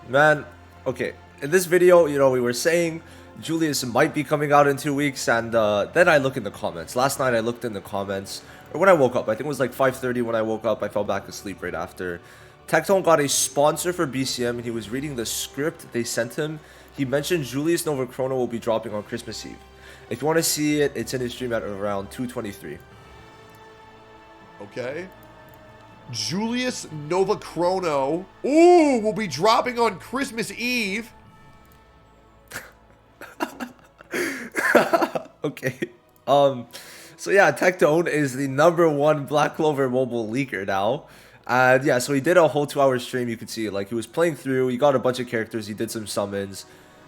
Man, okay. In this video, we were saying Julius might be coming out in 2 weeks, and then I look in the comments. Last night I looked in the comments, or when I woke up. I think it was like 5:30 when I woke up. I fell back asleep right after. Tectone got a sponsor for BCM, and he was reading the script they sent him. He mentioned Julius Nova Chrono will be dropping on Christmas Eve. If you want to see it, it's in his stream at around 2:23. Okay. Julius Nova Chrono. Ooh, will be dropping on Christmas Eve. Okay. So yeah, Tectone is the #1 Black Clover mobile leaker now. And yeah, so he did a whole 2-hour stream. You could see, like, he was playing through. He got a bunch of characters. He did some summons.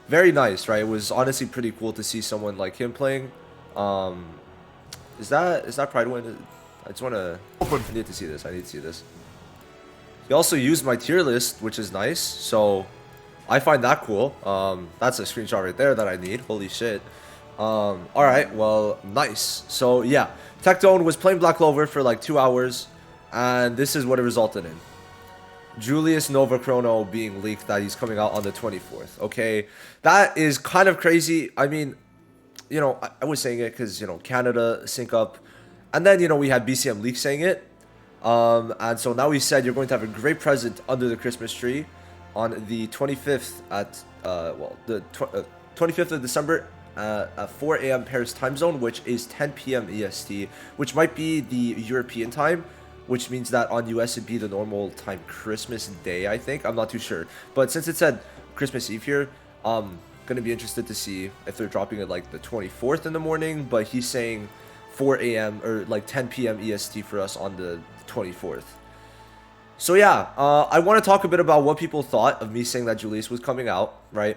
Very nice, right? It was honestly pretty cool to see someone like him playing. Is that Pride Win? I just want to... I need to see this. I need to see this. He also used my tier list, which is nice. So I find that cool. That's a screenshot right there that I need. Holy shit. Alright, well, nice. So yeah, Tectone was playing Black Clover for like 2 hours, and this is what it resulted in. Julius Nova Chrono being leaked that he's coming out on the 24th. Okay, that is kind of crazy. I mean, I was saying it because, Canada sync up. And then, we had BCM Leak saying it. And so now he said you're going to have a great present under the Christmas tree on the 25th at, the 25th of December at 4 a.m. Paris time zone, which is 10 p.m. EST, which might be the European time, which means that on US it'd be the normal time Christmas Day, I think. I'm not too sure. But since it said Christmas Eve here, gonna be interested to see if they're dropping it like the 24th in the morning, but he's saying 4 a.m. or like 10 p.m. EST for us on the 24th. So yeah, I want to talk a bit about what people thought of me saying that Julius was coming out, right?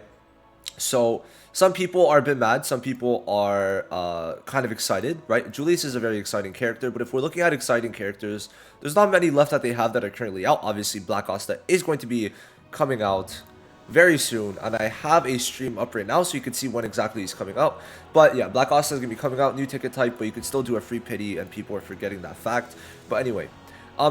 So some people are a bit mad, some people are kind of excited, right? Julius is a very exciting character, but if we're looking at exciting characters, there's not many left that they have that are currently out. Obviously, Black Asta is going to be coming out very soon, and I have a stream up right now so you can see when exactly he's coming out. But yeah, Black Asta is gonna be coming out, new ticket type, but you can still do a free pity, and people are forgetting that fact. But anyway,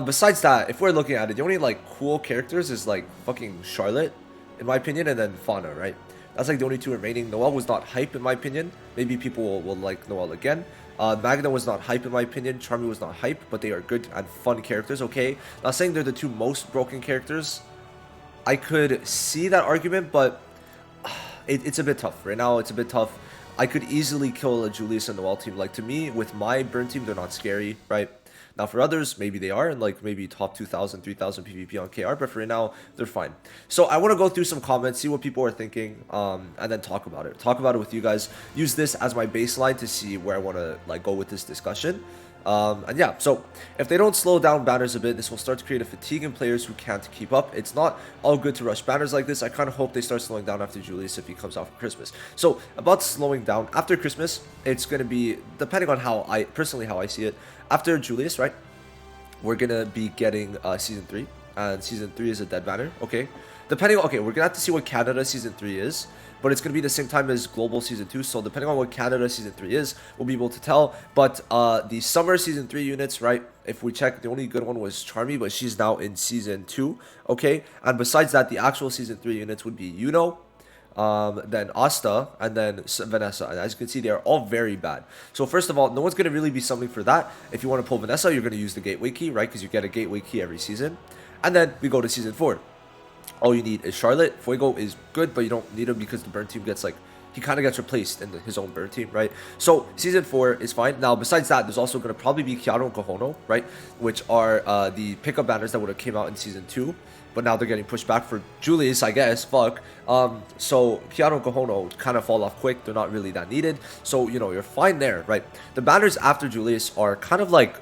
besides that, if we're looking at it, the only like cool characters is like fucking Charlotte, in my opinion, and then Fauna, right? That's like the only two remaining. Noelle was not hype in my opinion. Maybe people will like Noelle again. Magna was not hype in my opinion. Charmy was not hype, but they are good and fun characters. Okay, not saying they're the two most broken characters. I could see that argument, but it's a bit tough. Right now, it's a bit tough. I could easily kill a Julius and Noelle team. Like, to me, with my burn team, they're not scary, right? Now, for others, maybe they are, and like maybe top 2,000, 3,000 PvP on KR, but for right now, they're fine. So I want to go through some comments, see what people are thinking, and then talk about it. Talk about it with you guys. Use this as my baseline to see where I want to like go with this discussion. And yeah, so if they don't slow down banners a bit, this will start to create a fatigue in players who can't keep up. It's not all good to rush banners like this. I kind of hope they start slowing down after Julius if he comes out for Christmas. So about slowing down after Christmas, it's going to be, depending on how I see it, after Julius, right, we're going to be getting Season 3, and Season 3 is a dead banner, okay? Okay, we're going to have to see what Canada Season 3 is, but it's going to be the same time as Global Season 2, so depending on what Canada Season 3 is, we'll be able to tell. But the Summer Season 3 units, right, if we check, the only good one was Charmy, but she's now in Season 2, okay? And besides that, the actual Season 3 units would be then Asta, and then Vanessa. And as you can see, they are all very bad. So first of all, no one's going to really be summoning for that. If you want to pull Vanessa, you're going to use the Gateway Key, right? Because you get a Gateway Key every season. And then we go to Season 4. All you need is Charlotte. Fuego is good, but you don't need him because the burn team gets like, he kind of gets replaced in his own burn team, right? So Season 4 is fine. Now, besides that, there's also going to probably be Kiaro and Kohono, right? Which are the pickup banners that would have came out in Season 2. But now they're getting pushed back for Julius, I guess. Fuck. So Kiaro and Kohono kind of fall off quick. They're not really that needed. So, you're fine there, right? The banners after Julius are kind of like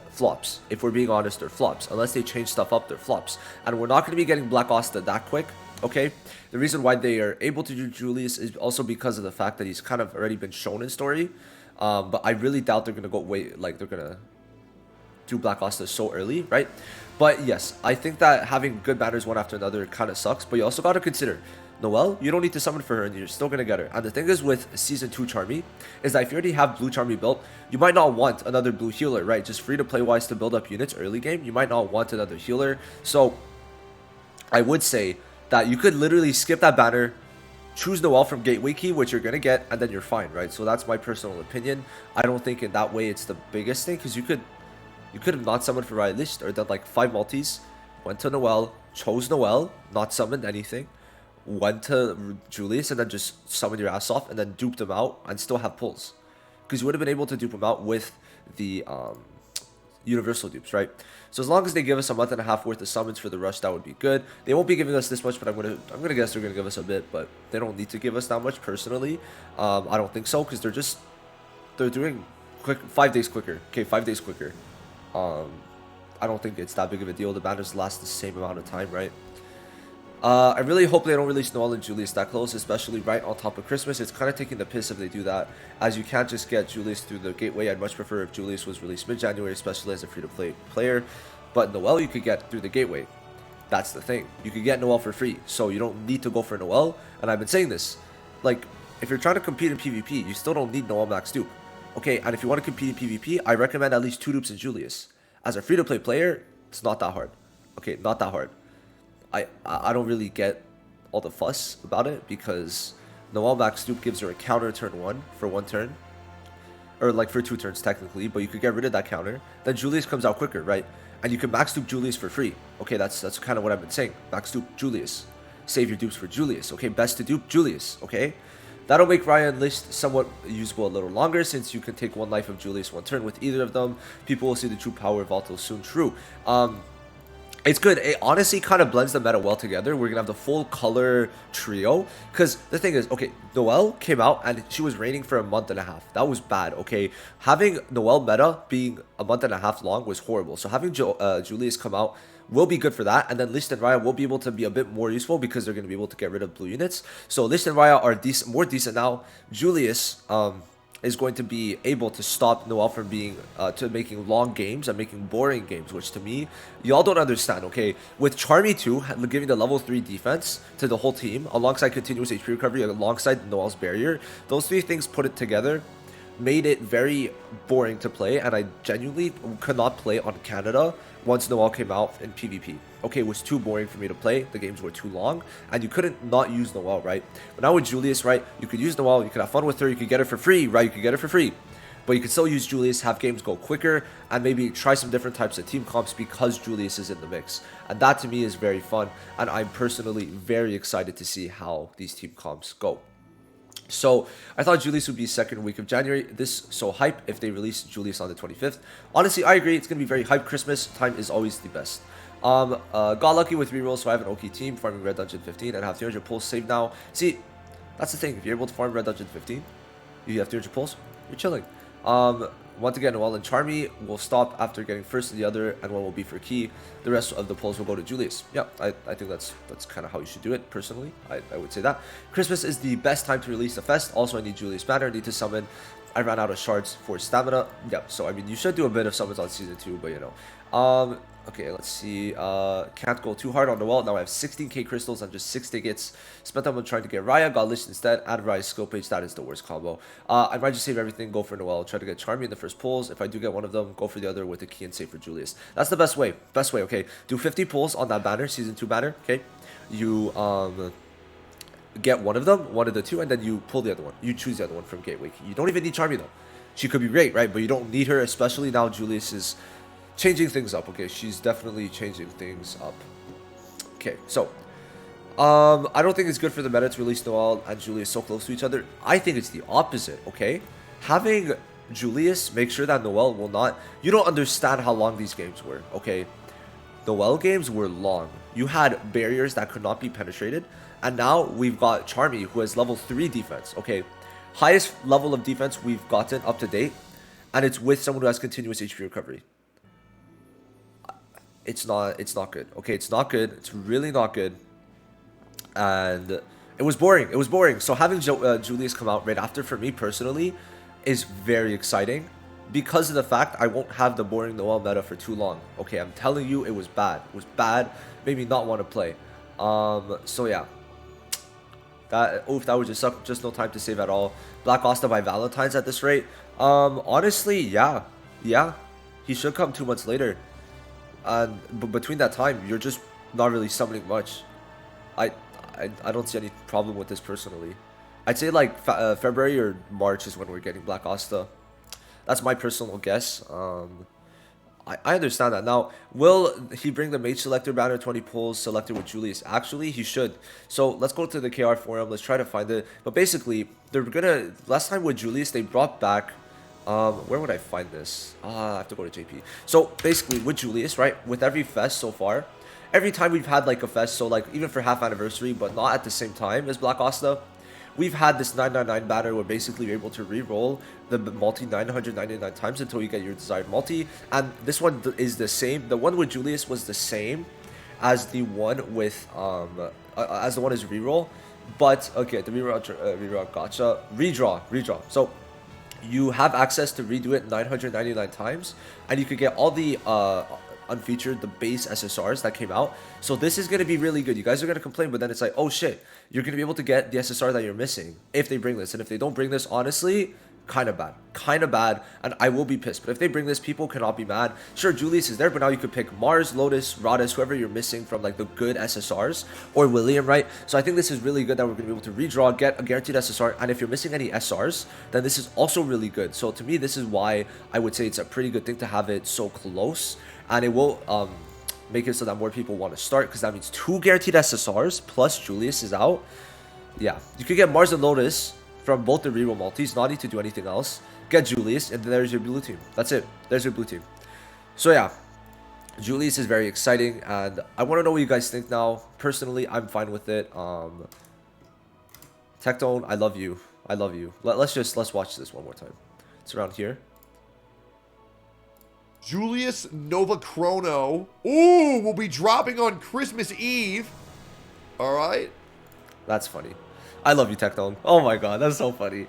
flops. If we're being honest, they're flops. Unless they change stuff up, they're flops. And we're not going to be getting Black Asta that quick, okay? The reason why they are able to do Julius is also because of the fact that he's kind of already been shown in story. But I really doubt they're going to go they're going to do Black Asta so early, right? But yes, I think that having good banners one after another kind of sucks. But you also got to consider Noelle, you don't need to summon for her and you're still going to get her. And the thing is with Season 2 Charmy, is that if you already have Blue Charmy built, you might not want another blue healer, right? Just free to play wise to build up units early game. You might not want another healer. So I would say that you could literally skip that banner, choose Noelle from Gateway Key, which you're gonna get, and then you're fine, right? So that's my personal opinion. I don't think in that way it's the biggest thing, because you could have not summoned for Riot List or done like 5 multis, went to Noelle, chose Noelle, not summoned anything, went to Julius, and then just summoned your ass off, and then duped him out, and still have pulls. Because you would have been able to dupe him out with the universal dupes, right? So as long as they give us a month and a half worth of summons for the rush, that would be good. They won't be giving us this much, but I'm gonna guess they're gonna give us a bit, but they don't need to give us that much personally. I don't think so, because they're doing quick 5 days quicker. Okay, 5 days quicker. I don't think it's that big of a deal. The banners last the same amount of time, right? I really hope they don't release Noelle and Julius that close, especially right on top of Christmas. It's kind of taking the piss if they do that, as you can't just get Julius through the gateway. I'd much prefer if Julius was released mid-January, especially as a free-to-play player. But Noelle you could get through the gateway. That's the thing. You could get Noelle for free, so you don't need to go for Noelle. And I've been saying this, like, if you're trying to compete in PvP, you still don't need Noelle max dupe. Okay, and if you want to compete in PvP, I recommend at least 2 dupes in Julius. As a free-to-play player, it's not that hard. Okay, not that hard. I don't really get all the fuss about it, because Noelle max dupe gives her a counter turn 1 for 1 turn. Or like for 2 turns technically, but you could get rid of that counter. Then Julius comes out quicker, right? And you can max dupe Julius for free. Okay, that's kind of what I've been saying. Max dupe Julius. Save your dupes for Julius. Okay, best to dupe Julius. Okay? That'll make Riot List somewhat usable a little longer, since you can take 1 life of Julius 1 turn with either of them. People will see the true power of Vaulto soon. True. It's good. It honestly kind of blends the meta well together. We're going to have the full color trio. Because the thing is, okay, Noelle came out and she was reigning for a month and a half. That was bad, okay? Having Noelle meta being a month and a half long was horrible. So having Julius come out will be good for that. And then List and Raya will be able to be a bit more useful, because they're going to be able to get rid of blue units. So List and Raya are more decent now. Julius is going to be able to stop Noelle from being to making long games and making boring games, which to me, y'all don't understand, okay? With Charmy 2 giving the level 3 defense to the whole team, alongside continuous HP recovery, alongside Noelle's barrier, those 3 things put it together made it very boring to play, and I genuinely could not play on Canada once Noelle came out in PvP. Okay, it was too boring for me to play, the games were too long, and you couldn't not use Noelle, right? But now with Julius, right, you could use Noelle, you could have fun with her, you could get her for free, right? You could get her for free. But you could still use Julius, have games go quicker, and maybe try some different types of team comps, because Julius is in the mix. And that to me is very fun, and I'm personally very excited to see how these team comps go. So I thought Julius would be second week of January. This so hype if they release Julius on the 25th. Honestly, I agree. It's going to be very hype. Christmas time is always the best. Got lucky with rerolls, so I have an OK team farming Red Dungeon 15 and have 300 pulls saved now. See, that's the thing. If you're able to farm Red Dungeon 15, you have 300 pulls, you're chilling. Want to get Noelle and Charmy will stop after getting first in the other, and one will be for key. The rest of the pulls will go to Julius. Yeah, I think that's kind of how you should do it, personally. I would say that. Christmas is the best time to release the fest. Also, I need Julius banner, I need to summon. I ran out of shards for stamina. Yeah, so I mean, you should do a bit of summons on season 2, but you know. Okay, let's see. Can't go too hard on the wall. Now I have 16k crystals and just 6 tickets. Spent them on trying to get Raya. Got Lich instead. Add Raya's skill page. That is the worst combo. I might just save everything. Go for Noelle. Try to get Charmy in the first pulls. If I do get one of them, go for the other with the key and save for Julius. That's the best way. Best way, okay. Do 50 pulls on that banner. Season 2 banner, okay. You, get one of them, one of the 2, and then you pull the other one. You choose the other one from Gateway. You don't even need Charmy, though. She could be great, right? But you don't need her, especially now Julius is changing things up. Okay, she's definitely changing things up. Okay, so I don't think it's good for the meta to release Noelle and Julius so close to each other. I think it's the opposite. Okay, having Julius make sure that Noelle will not. You don't understand how long these games were. Okay, Noelle games were long. You had barriers that could not be penetrated, and now we've got Charmy, who has level 3 defense. Okay, highest level of defense we've gotten up to date, and it's with someone who has continuous HP recovery. It's not good. Okay, it's not good. It's really not good. And it was boring. It was boring. So having Julius come out right after, for me personally, is very exciting, because of the fact I won't have the boring Noelle meta for too long. Okay, I'm telling you, it was bad. It was bad. Made me not want to play. So yeah. That would just suck. Just no time to save at all. Black Asta by Valentine's at this rate. Honestly, yeah. He should come 2 months later. And between that time, you're just not really summoning much. I, I don't see any problem with this personally. I'd say like February or March is when we're getting Black Asta. That's my personal guess. I understand that. Now, will he bring the Mage Selector banner 20 pulls selected with Julius? Actually, he should. So let's go to the KR forum. Let's try to find it. But basically, they're gonna. Last time with Julius, they brought back. Where would I find this? I have to go to JP. So basically, with Julius, right? With every fest so far, every time we've had like a fest, so like even for half anniversary, but not at the same time as Black Asta, we've had this 999 banner where basically you're able to re-roll the multi 999 times until you get your desired multi. And this one is the same. The one with Julius was the same as the one with as the one is re-roll, but okay, the reroll gotcha, redraw. So you have access to redo it 999 times, and you could get all the unfeatured, the base SSRs that came out. So this is going to be really good. You guys are going to complain, but then it's like, oh shit, you're going to be able to get the SSR that you're missing if they bring this. And if they don't bring this, honestly, kind of bad, and I will be pissed. But if they bring this, people cannot be mad. Sure, Julius is there, but now you could pick Mars, Lotus, Radis, whoever you're missing from like the good SSRs, or William, right? So I think this is really good that we're going to be able to redraw, get a guaranteed SSR, and if you're missing any SRs, then this is also really good. So to me, this is why I would say it's a pretty good thing to have it so close, and it will make it so that more people want to start, because that means 2 guaranteed SSRs plus Julius is out. Yeah, you could get Mars and Lotus from both the reroll multis, not need to do anything else. Get Julius, and then there's your blue team. That's it. There's your blue team. So yeah, Julius is very exciting, and I want to know what you guys think now. Personally, I'm fine with it. Tectone, I love you. I love you. Let's watch this one more time. It's around here. Julius Nova Chrono. Ooh, will be dropping on Christmas Eve. All right. That's funny. I love you, Tectone. Oh my god, that's so funny.